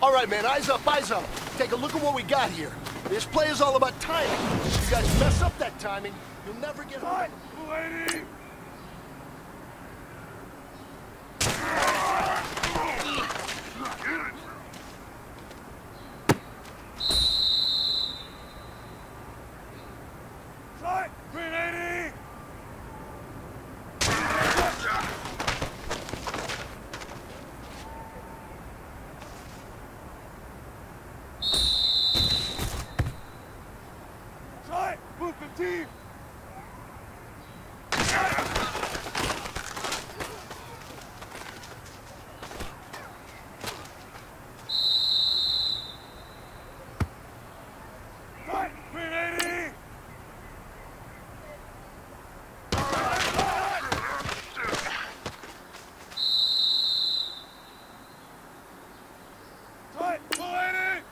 All right, man, eyes up, eyes up. Take a look at what we got here. This play is all about timing. If you guys mess up that timing, you'll never get home. Lady! Sight! 380! Sight! Move 15! Sight! 380! Sight! 280!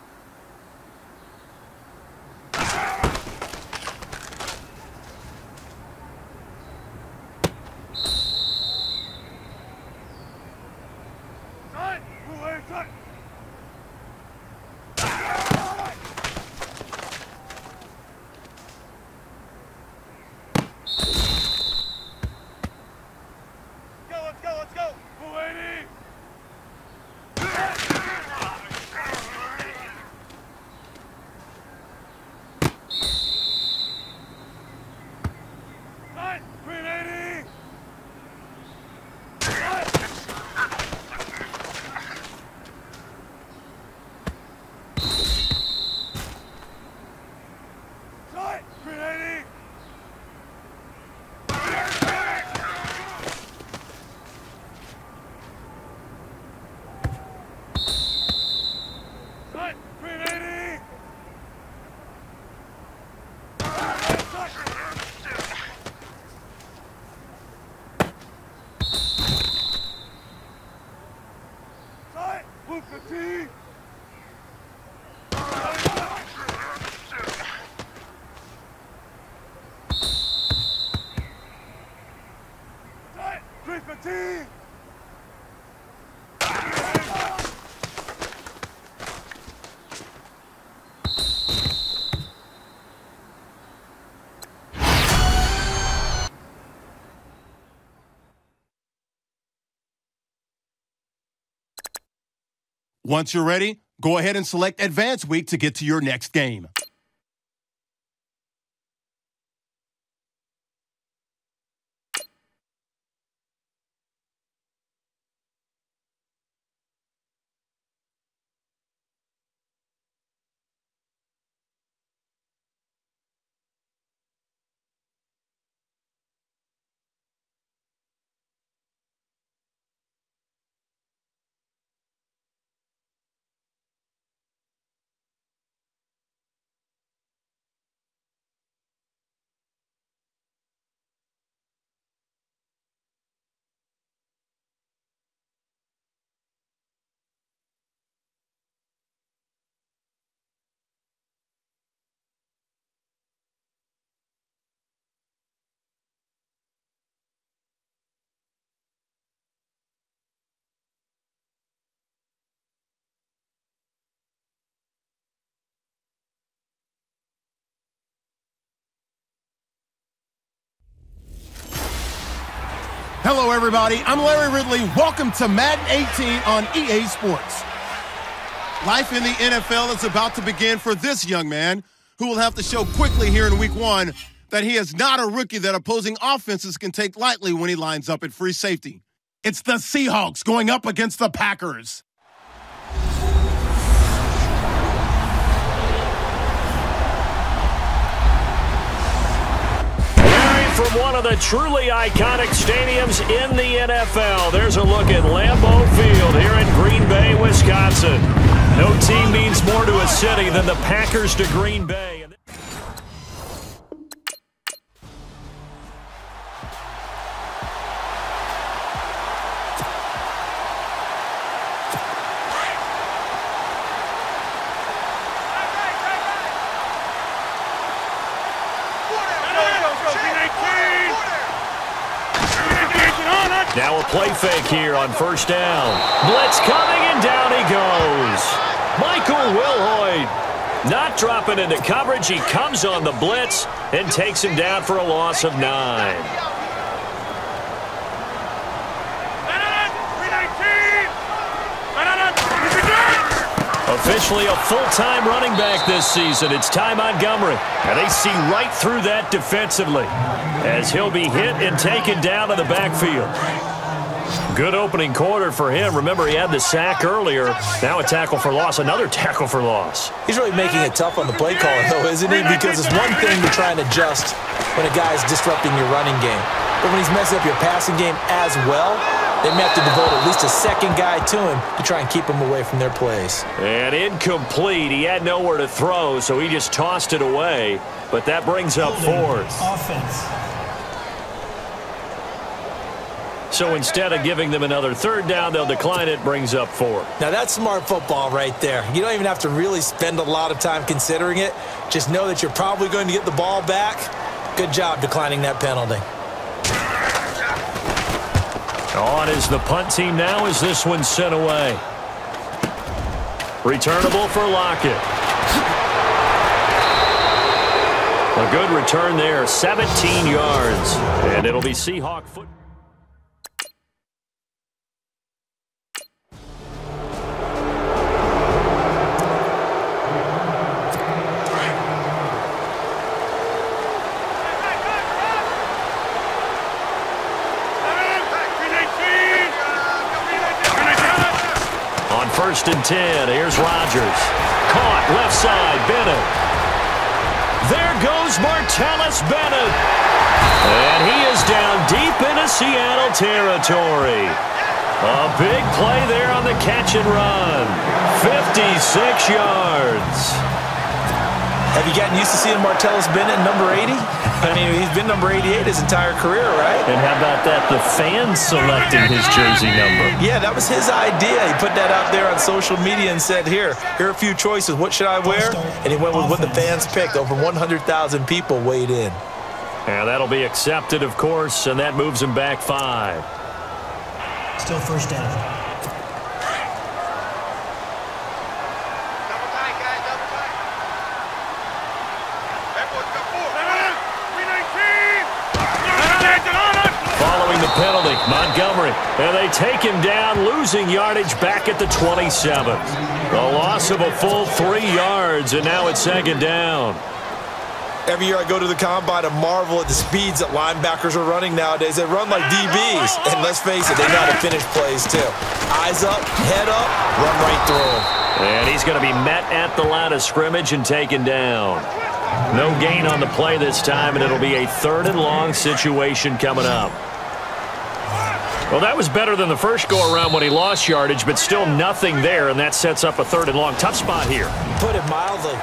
Sight! 280! Sight! Let's go, let's go! 280! Sight! 380! Sight! 380! Sight! 380! Sight! Blue 15! Sight! 315! Once you're ready, go ahead and select Advance Week to get to your next game. Hello, everybody. I'm Larry Ridley. Welcome to Madden 18 on EA Sports. Life in the NFL is about to begin for this young man, who will have to show quickly here in Week 1 that he is not a rookie that opposing offenses can take lightly when he lines up at free safety. It's the Seahawks going up against the Packers. From one of the truly iconic stadiums in the NFL, there's a look at Lambeau Field here in Green Bay, Wisconsin. No team means more to a city than the Packers to Green Bay. Now a play fake here on first down. Blitz coming, and down he goes. Michael Wilhoit not dropping into coverage. He comes on the blitz and takes him down for a loss of 9. Officially a full-time running back this season. It's Ty Montgomery. And they see right through that defensively as he'll be hit and taken down to the backfield. Good opening quarter for him. Remember, he had the sack earlier. Now a tackle for loss, another tackle for loss. He's really making it tough on the play caller, though, isn't he? Because it's one thing to try and adjust when a guy's disrupting your running game. But when he's messing up your passing game as well, they may have to devote at least a second guy to him to try and keep him away from their plays. And incomplete. He had nowhere to throw, so he just tossed it away. But that brings up 4th. Offense. So instead of giving them another 3rd down, they'll decline it, brings up 4. Now that's smart football right there. You don't even have to really spend a lot of time considering it. Just know that you're probably going to get the ball back. Good job declining that penalty. On is the punt team now as this one's sent away. Returnable for Lockett. A good return there, 17 yards. And it'll be Seahawk football. First and 10. Here's Rodgers. Caught left side. Bennett. There goes Martellus Bennett. And he is down deep into Seattle territory. A big play there on the catch and run. 56 yards. Have you gotten used to seeing Martellus Bennett number 80? I mean, he's been number 88 his entire career, right? And how about that? The fans selecting his jersey number. Yeah, that was his idea. He put that out there on social media and said, here are a few choices. What should I wear? And he went with what the fans picked. Over 100,000 people weighed in. And that'll be accepted, of course, and that moves him back 5. Still first down. Penalty, Montgomery, and they take him down, losing yardage back at the 27. A loss of a full 3 yards, and now it's 2nd down. Every year I go to the combine and marvel at the speeds that linebackers are running nowadays. They run like DBs, and let's face it, they know how to finish plays too. Eyes up, head up, run right through them. And he's going to be met at the line of scrimmage and taken down. No gain on the play this time, and it'll be a 3rd and long situation coming up. Well, that was better than the first go-around when he lost yardage, but still nothing there, and that sets up a 3rd and long. Tough spot here. Put it mildly.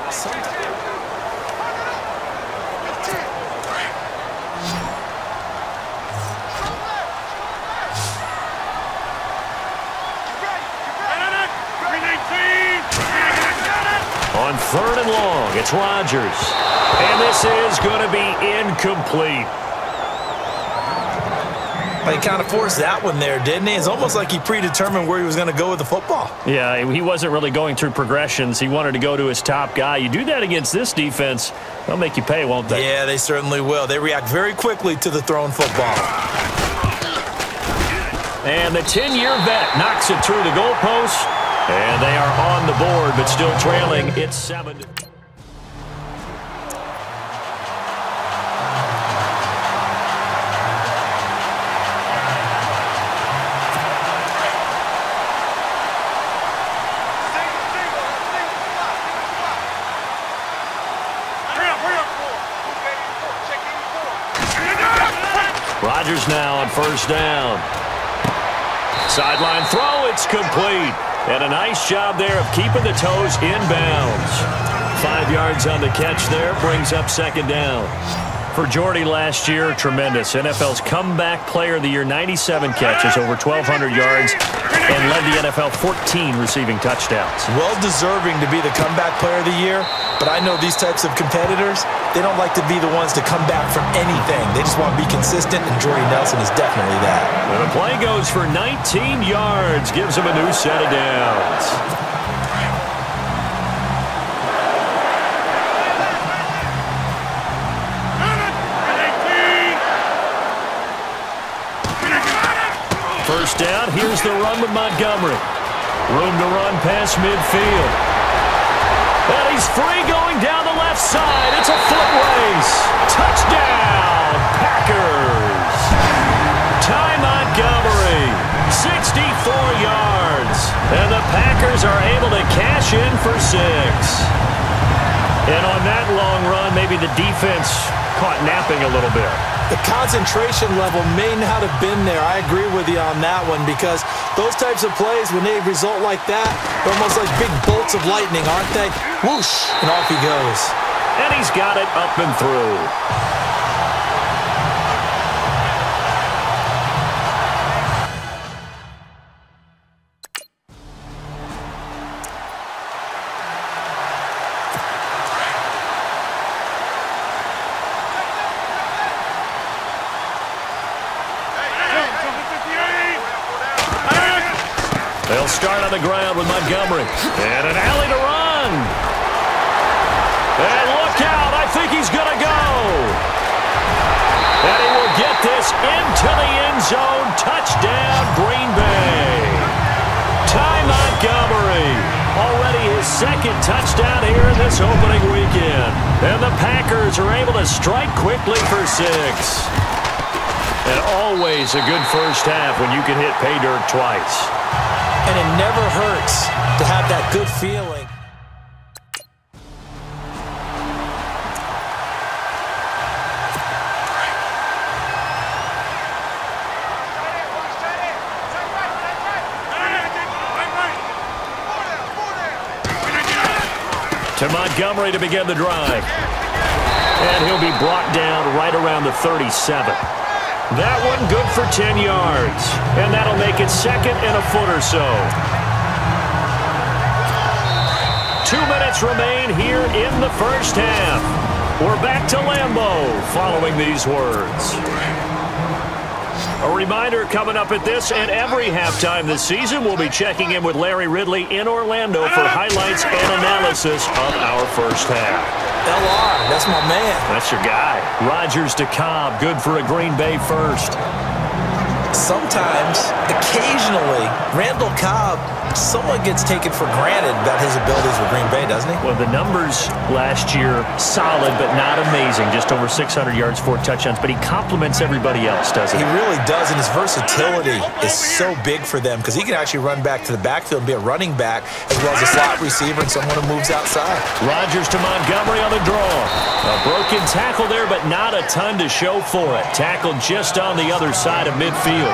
On 3rd and long, it's Rodgers. And this is going to be incomplete. He kind of forced that one there, didn't he? It's almost like he predetermined where he was going to go with the football. Yeah, he wasn't really going through progressions. He wanted to go to his top guy. You do that against this defense, they'll make you pay, won't they? Yeah, they certainly will. They react very quickly to the thrown football. And the 10-year vet knocks it through the goalpost. And they are on the board, but still trailing. It's 7. Rodgers now on 1st down. Sideline throw, it's complete. And a nice job there of keeping the toes in bounds. 5 yards on the catch there, brings up 2nd down. For Jordy last year, tremendous. NFL's comeback player of the year, 97 catches, over 1,200 yards, and led the NFL 14 receiving touchdowns. Well deserving to be the comeback player of the year, but I know these types of competitors, they don't like to be the ones to come back from anything. They just want to be consistent, and Jordy Nelson is definitely that. And the play goes for 19 yards, gives him a new set of downs. Here's the run with Montgomery. Room to run past midfield. And he's free going down the left side. It's a foot race. Touchdown, Packers. Ty Montgomery, 64 yards. And the Packers are able to cash in for 6. And on that long run, maybe the defense caught napping a little bit. The concentration level may not have been there. I agree with you on that one because those types of plays, when they result like that, they're almost like big bolts of lightning, aren't they? Whoosh, and off he goes. And he's got it up and through. They'll start on the ground with Montgomery. And an alley to run. And look out. I think he's going to go. And he will get this into the end zone. Touchdown, Green Bay. Ty Montgomery. Already his second touchdown here in this opening weekend. And the Packers are able to strike quickly for 6. And always a good first half when you can hit pay dirt twice. And it never hurts to have that good feeling. To Montgomery to begin the drive. And he'll be brought down right around the 37. That one good for 10 yards. And that'll make it second and a foot or so. 2 minutes remain here in the first half. We're back to Lambeau following these words. A reminder coming up at this and every halftime this season, we'll be checking in with Larry Ridley in Orlando for highlights and analysis of our first half. LR, that's my man. That's your guy. Rodgers to Cobb, good for a Green Bay first. Sometimes, occasionally, Randall Cobb somewhat gets taken for granted about his abilities with Green Bay, doesn't he? Well, the numbers last year, solid but not amazing. Just over 600 yards, 4 touchdowns. But he complements everybody else, doesn't he? He really does, and his versatility is so big for them because he can actually run back to the backfield and be a running back as well as a slot receiver and someone who moves outside. Rodgers to Montgomery on the draw. A broken tackle there, but not a ton to show for it. Tackled just on the other side of midfield.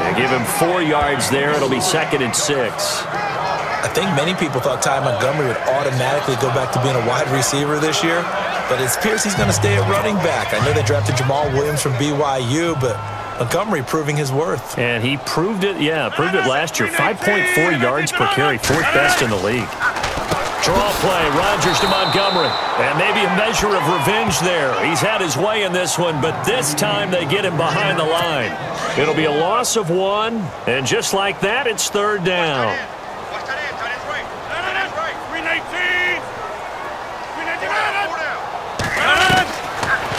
They give him 4 yards there. It'll be second and 6. I think many people thought Ty Montgomery would automatically go back to being a wide receiver this year, but it appears he's going to stay at running back. I know they drafted Jamal Williams from BYU, but Montgomery proving his worth. And he proved it, proved it last year. 5.4 yards per carry, 4th best in the league. Draw play, Rodgers to Montgomery. And maybe a measure of revenge there. He's had his way in this one, but this time they get him behind the line. It'll be a loss of 1, and just like that, it's 3rd down.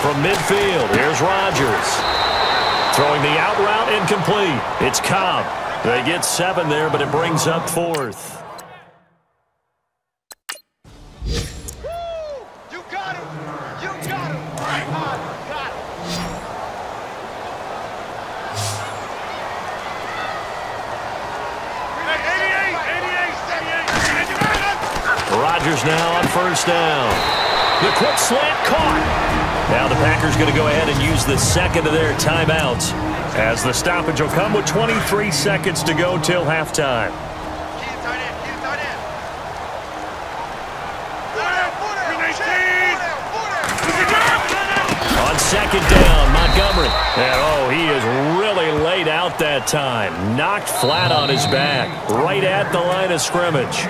From midfield, here's Rodgers. Throwing the out route incomplete. It's Cobb. They get 7 there, but it brings up 4th. You got him! You got him! Right on! Got him! Rodgers now on 1st down. The quick slant caught. Now the Packers going to go ahead and use the second of their timeouts as the stoppage will come with 23 seconds to go till halftime. On 2nd down, Montgomery. And he is really laid out that time. Knocked flat on his back, right at the line of scrimmage.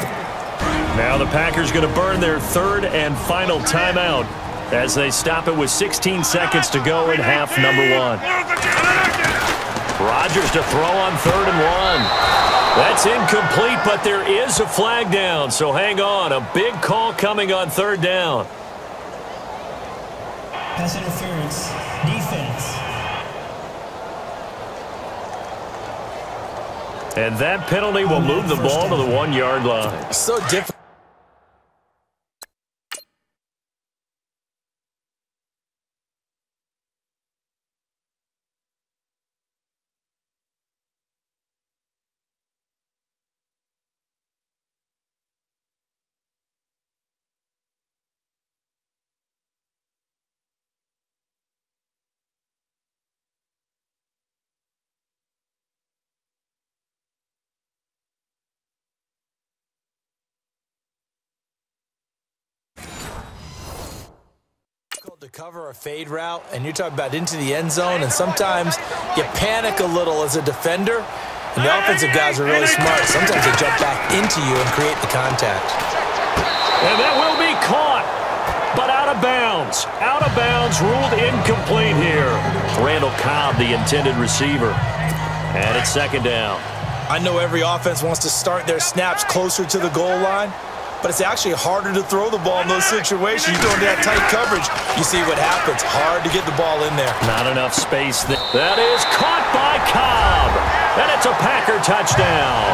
Now the Packers going to burn their 3rd and final timeout as they stop it with 16 seconds to go in half number 1. Rodgers to throw on 3rd and 1. That's incomplete, but there is a flag down, so hang on. A big call coming on 3rd down. Pass interference. Defense. And that penalty will move the ball to the 1-yard line. So different. To cover a fade route, and you're talking about into the end zone, and sometimes you panic a little as a defender, and the offensive guys are really smart. Sometimes they jump back into you and create the contact. And that will be caught, but out of bounds. Out of bounds, ruled incomplete here. Randall Cobb, the intended receiver. And it's second down. I know every offense wants to start their snaps closer to the goal line, but it's actually harder to throw the ball in those situations. You go into that tight coverage, you see what happens. Hard to get the ball in there. Not enough space there. That is caught by Cobb. And it's a Packer touchdown.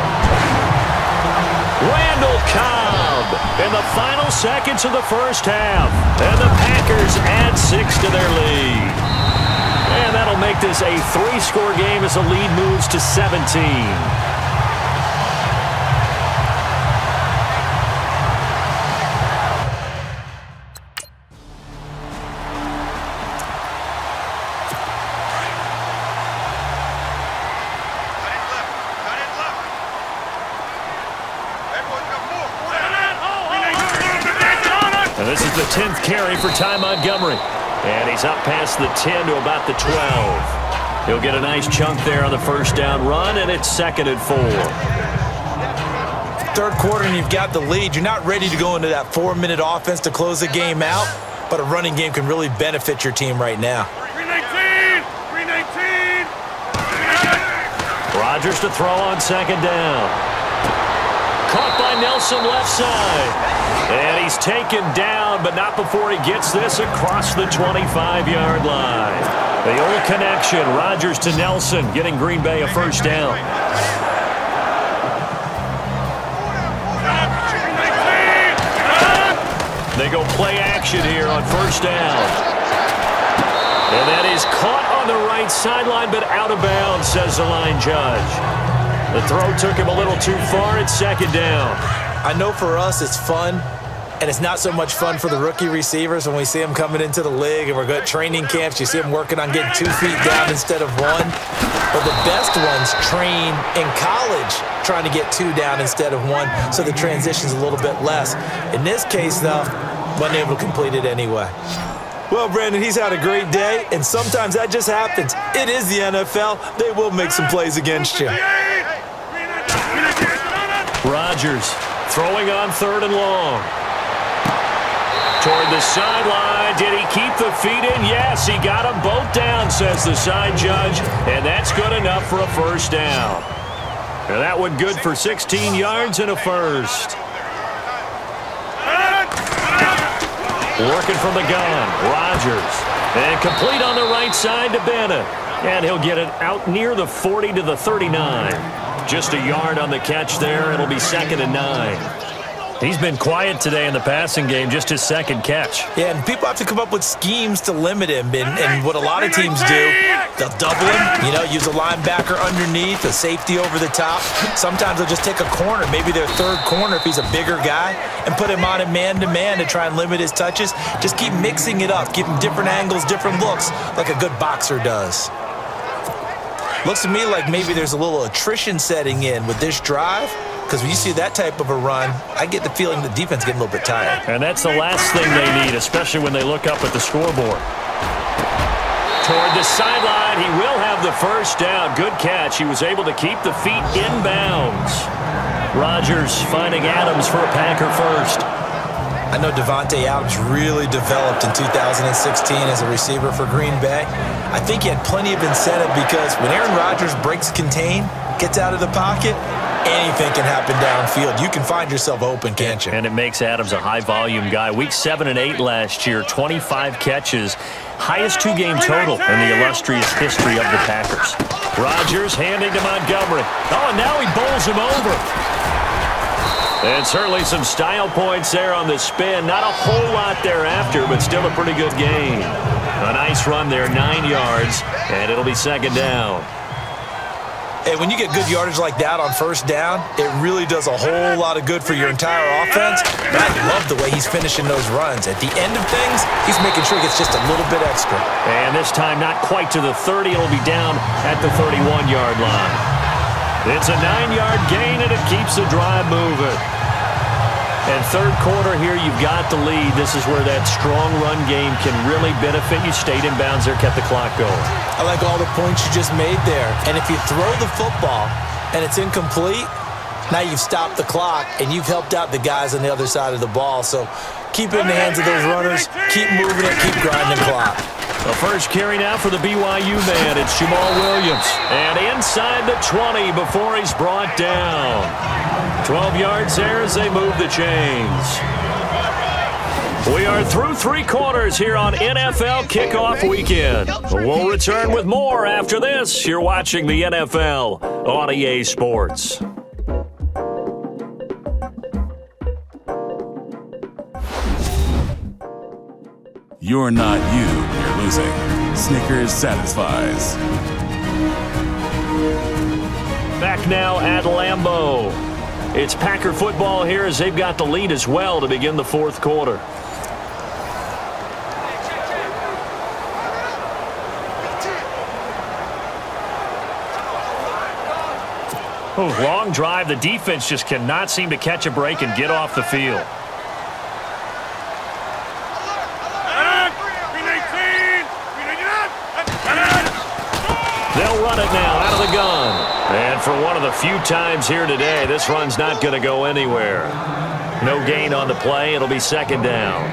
Randall Cobb in the final seconds of the first half. And the Packers add 6 to their lead. And that'll make this a 3-score game as the lead moves to 17. This is the 10th carry for Ty Montgomery. And he's up past the 10 to about the 12. He'll get a nice chunk there on the first down run, and it's 2nd and 4. Third quarter, and you've got the lead. You're not ready to go into that 4-minute offense to close the game out, but a running game can really benefit your team right now. 319! 319! Rodgers to throw on second down. Caught by Nelson left side. And he's taken down, but not before he gets this across the 25-yard line. The old connection, Rodgers to Nelson, getting Green Bay a first down. They go play action here on first down. And that is caught on the right sideline, but out of bounds, says the line judge. The throw took him a little too far. It's second down. I know for us it's fun, and it's not so much fun for the rookie receivers when we see them coming into the league and we're good training camps. You see them working on getting 2 feet down instead of 1. But the best ones train in college trying to get 2 down instead of 1, so the transition's a little bit less. In this case, though, wasn't able to complete it anyway. Well, Brandon, he's had a great day, and sometimes that just happens. It is the NFL. They will make some plays against you. Rodgers throwing on 3rd and long. Toward the sideline. Did he keep the feet in? Yes, he got them both down, says the side judge. And that's good enough for a first down. And that one good for 16 yards and a first. Working from the gun. Rodgers. And complete on the right side to Bennett. And he'll get it out near the 40 to the 39. Just a yard on the catch there. It'll be 2nd and 9. He's been quiet today in the passing game, just his 2nd catch. Yeah, and people have to come up with schemes to limit him. And what a lot of teams do, they'll double him, use a linebacker underneath, a safety over the top. Sometimes they'll just take a corner, maybe their 3rd corner if he's a bigger guy, and put him on a man-to-man to try and limit his touches. Just keep mixing it up, give him different angles, different looks, like a good boxer does. Looks to me like maybe there's a little attrition setting in with this drive, because when you see that type of a run, I get the feeling the defense getting a little bit tired. And that's the last thing they need, especially when they look up at the scoreboard. Toward the sideline, he will have the first down. Good catch. He was able to keep the feet inbounds. Rodgers finding Adams for a Packer first. I know Devontae Adams really developed in 2016 as a receiver for Green Bay. I think he had plenty of incentive because when Aaron Rodgers breaks contain, gets out of the pocket, anything can happen downfield. You can find yourself open, can't you? And it makes Adams a high-volume guy. Week 7 and 8 last year, 25 catches. highest two-game total in the illustrious history of the Packers. Rodgers handing to Montgomery. Oh, and now he bowls him over. And certainly some style points there on the spin. Not a whole lot thereafter, but still a pretty good gain. A nice run there, 9 yards, and it'll be second down. Hey, when you get good yardage like that on first down, it really does a whole lot of good for your entire offense. And I love the way he's finishing those runs. At the end of things, he's making sure he gets just a little bit extra. And this time not quite to the 30. It'll be down at the 31-yard line. It's a 9-yard gain, and it keeps the drive moving. And third quarter here, you've got the lead. This is where that strong run game can really benefit you. Stayed in bounds there, kept the clock going. I like all the points you just made there. And if you throw the football and it's incomplete, now you've stopped the clock and you've helped out the guys on the other side of the ball. So keep it in the hands of those runners. Keep moving it. Keep grinding the clock. The first carry now for the BYU man. It's Jamal Williams. And inside the 20 before he's brought down. 12 yards there as they move the chains. We are through three quarters here on NFL Kickoff Weekend. We'll return with more after this. You're watching the NFL on EA Sports. You're not you, you're losing. Snickers satisfies. Back now at Lambeau. It's Packer football here as they've got the lead as well to begin the fourth quarter. Oh, long drive. The defense just cannot seem to catch a break and get off the field. They'll run it now out of the gun. And for one of the few times here today, this run's not going to go anywhere. No gain on the play. It'll be second down.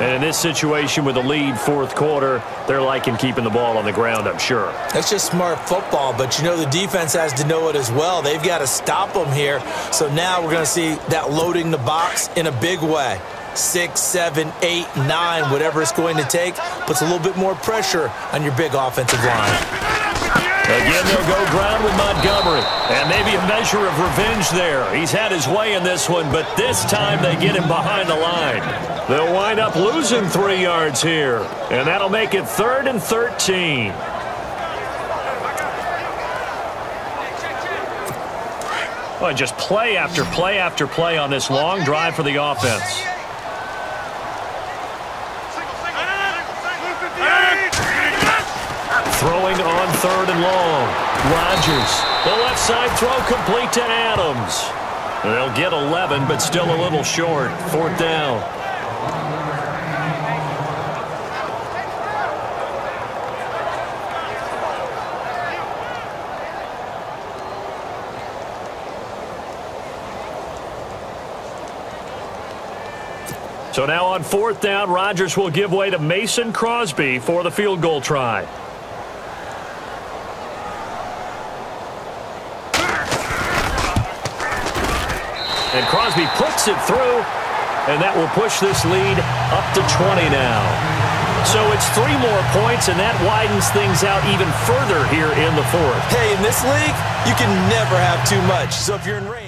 And in this situation with the lead fourth quarter, they're liking keeping the ball on the ground, I'm sure. That's just smart football, but you know the defense has to know it as well. They've got to stop them here. So now we're going to see that loading the box in a big way. 6, 7, 8, 9, whatever it's going to take, puts a little bit more pressure on your big offensive line. Again, they'll go ground with Montgomery. And maybe a measure of revenge there. He's had his way in this one, but this time they get him behind the line. They'll wind up losing 3 yards here. And that'll make it 3rd and 13. Well, just play after play after play on this long drive for the offense. Throwing on 3rd and long. Rodgers. The left side throw complete to Adams. They'll get 11, but still a little short. 4th down. So now on 4th down, Rodgers will give way to Mason Crosby for the field goal try. And Crosby puts it through, and that will push this lead up to 20 now. So it's 3 more points, and that widens things out even further here in the fourth. Hey, in this league, you can never have too much. So if you're in rain.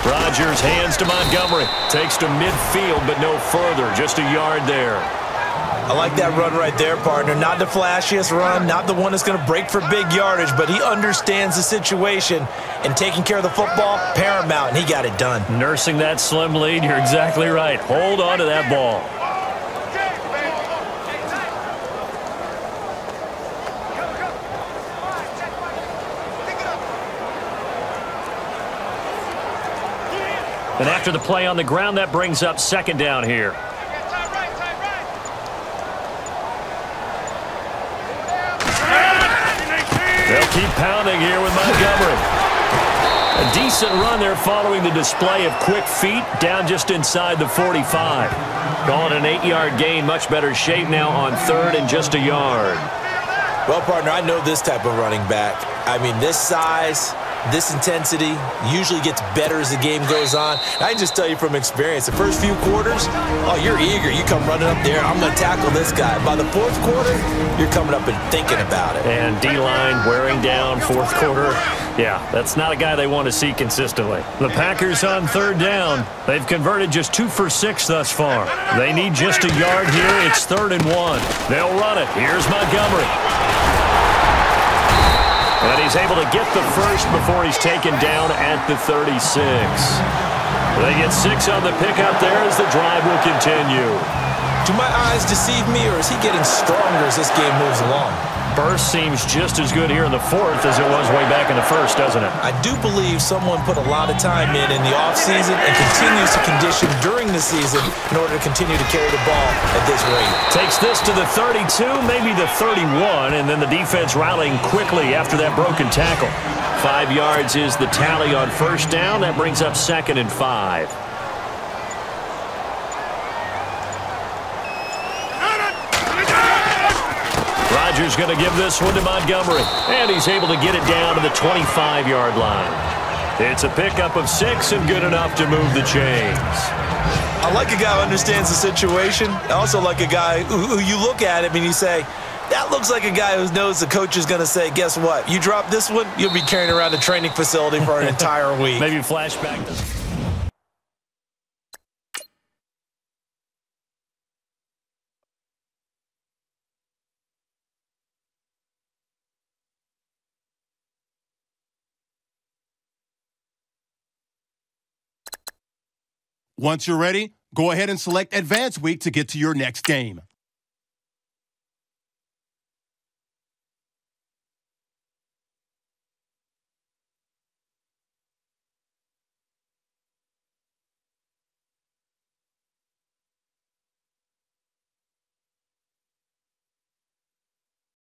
Rodgers hands to Montgomery. Takes to midfield, but no further. Just a yard there. I like that run right there, partner. Not the flashiest run, not the one that's going to break for big yardage, but he understands the situation, and taking care of the football, paramount, and he got it done. Nursing that slim lead, you're exactly right. Hold on to that ball. And after the play on the ground, that brings up second down here. They'll keep pounding here with Montgomery. A decent run there following the display of quick feet down just inside the 45. Call it an 8-yard gain. Much better shape now on 3rd and just a yard. Well, partner, I know this type of running back. I mean, this size, this intensity usually gets better as the game goes on. I can just tell you from experience, the first few quarters, oh, you're eager. You come running up there, I'm going to tackle this guy. By the 4th quarter, you're coming up and thinking about it. And D-line wearing down 4th quarter. Yeah, that's not a guy they want to see consistently. The Packers on 3rd down. They've converted just 2 for 6 thus far. They need just a yard here. It's 3rd and 1. They'll run it. Here's Montgomery. And he's able to get the first before he's taken down at the 36. They get 6 on the pickup there as the drive will continue. Do my eyes deceive me, or is he getting stronger as this game moves along? Burst seems just as good here in the 4th as it was way back in the 1st, doesn't it? I do believe someone put a lot of time in the offseason and continues to condition during the season in order to continue to carry the ball at this rate. Takes this to the 32, maybe the 31, and then the defense rallying quickly after that broken tackle. 5 yards is the tally on 1st down. That brings up 2nd and 5. Rodgers going to give this one to Montgomery, and he's able to get it down to the 25-yard line. It's a pickup of 6 and good enough to move the chains. I like a guy who understands the situation. I also like a guy who you look at him and you say, that looks like a guy who knows the coach is going to say, guess what? You drop this one, you'll be carrying around the training facility for an entire week. Maybe flashback to... Once you're ready, go ahead and select Advanced Week to get to your next game.